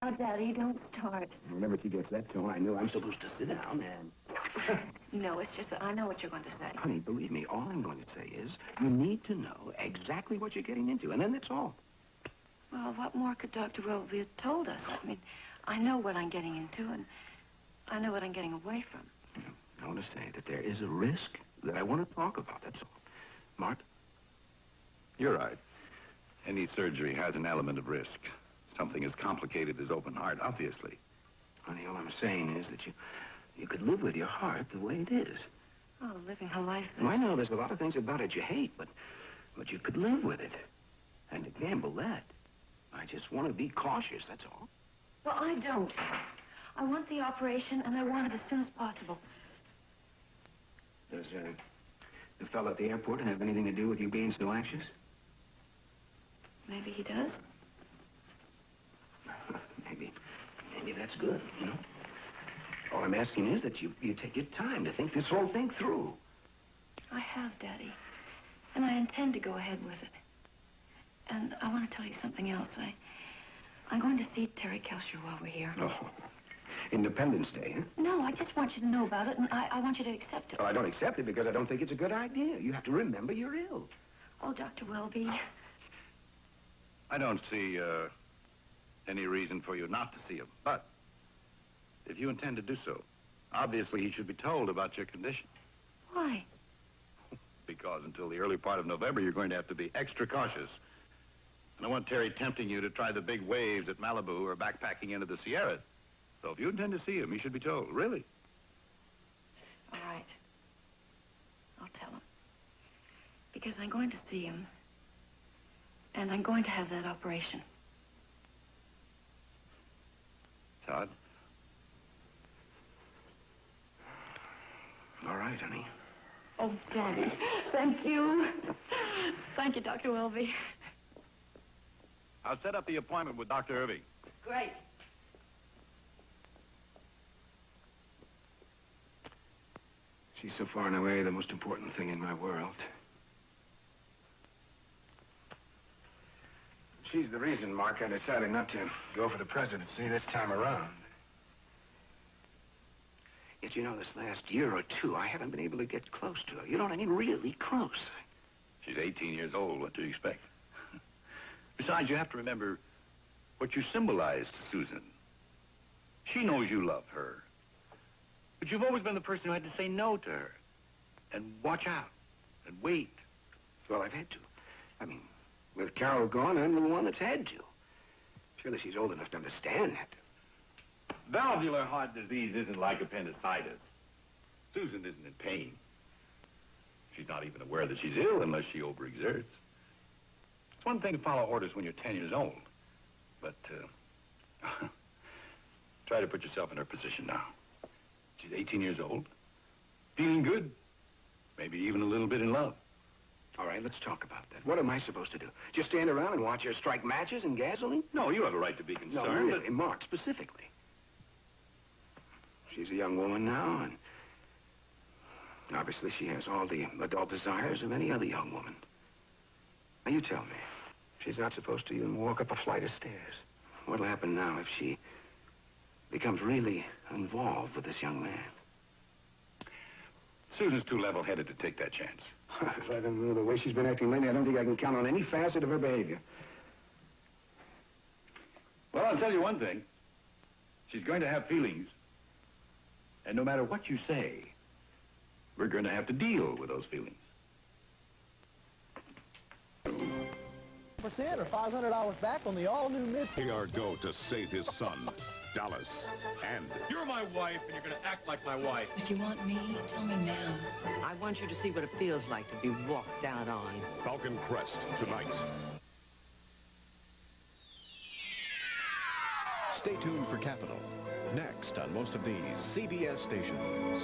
Oh, Daddy, don't start. Whenever she gets that tone, I knew I'm supposed to sit down and... No, it's just that I know what you're going to say. Honey, believe me, all I'm going to say is you need to know exactly what you're getting into, and then that's all. Well, what more could Dr. Welby have told us? I mean, I know what I'm getting into, and I know what I'm getting away from. I want to say that there is a risk that I want to talk about, that's all. Mark? You're right. Any surgery has an element of risk. Something as complicated as open heart, obviously. Honey, all I'm saying is that you could live with your heart the way it is. Oh, living her life. Well, I know there's a lot of things about it you hate, but you could live with it. And to gamble that, I just want to be cautious, that's all. Well, I don't. I want the operation, and I want it as soon as possible. Does the fellow at the airport have anything to do with you being so anxious? Maybe he does. Maybe that's good, you know? All I'm asking is that you take your time to think this whole thing through. I have, Daddy. And I intend to go ahead with it. And I want to tell you something else. I'm going to see Terry Kelcher while we're here. Oh, Independence Day, huh? No, I just want you to know about it, and I want you to accept it. Well, I don't accept it because I don't think it's a good idea. You have to remember you're ill. Oh, Dr. Welby. I don't see any reason for you not to see him. But if you intend to do so, obviously he should be told about your condition. Why? Because until the early part of November, you're going to have to be extra cautious. And I want Terry tempting you to try the big waves at Malibu or backpacking into the Sierras. So if you intend to see him, he should be told. Really? All right. I'll tell him. Because I'm going to see him. And I'm going to have that operation. Todd? All right, honey. Oh, Daddy. Thank you. Thank you, Dr. Welby. I'll set up the appointment with Dr. Irving. Great. She's so far and away the most important thing in my world. She's the reason, Mark, I decided not to go for the presidency this time around. Yet, you know, this last year or two, I haven't been able to get close to her. You know what I mean? Really close. She's 18 years old. What do you expect? Besides, you have to remember what you symbolize to Susan. She knows you love her. But you've always been the person who had to say no to her. And watch out. And wait. Well, I've had to. I mean, with Carol gone, I'm the one that's had to. Surely she's old enough to understand that. Valvular heart disease isn't like appendicitis. Susan isn't in pain. She's not even aware that she's ill unless she overexerts. It's one thing to follow orders when you're 10 years old. But, try to put yourself in her position now. She's 18 years old, feeling good, maybe even a little bit in love. All right, let's talk about that. What am I supposed to do? Just stand around and watch her strike matches and gasoline? No, you have a right to be concerned. No, really, Mark, specifically. She's a young woman now, and obviously she has all the adult desires of any other young woman. Now, you tell me, she's not supposed to even walk up a flight of stairs. What'll happen now if she becomes really involved with this young man? Susan's too level-headed to take that chance. If I don't know the way she's been acting lately, I don't think I can count on any facet of her behavior. Well, I'll tell you one thing. She's going to have feelings. And no matter what you say, we're going to have to deal with those feelings. % or $500 back on the all-new mid. Go to save his son, Dallas, and You're my wife, and you're going to act like my wife. If you want me, tell me now. I want you to see what it feels like to be walked out on. Falcon Crest tonight. Stay tuned for Capital. Next on most of these CBS stations.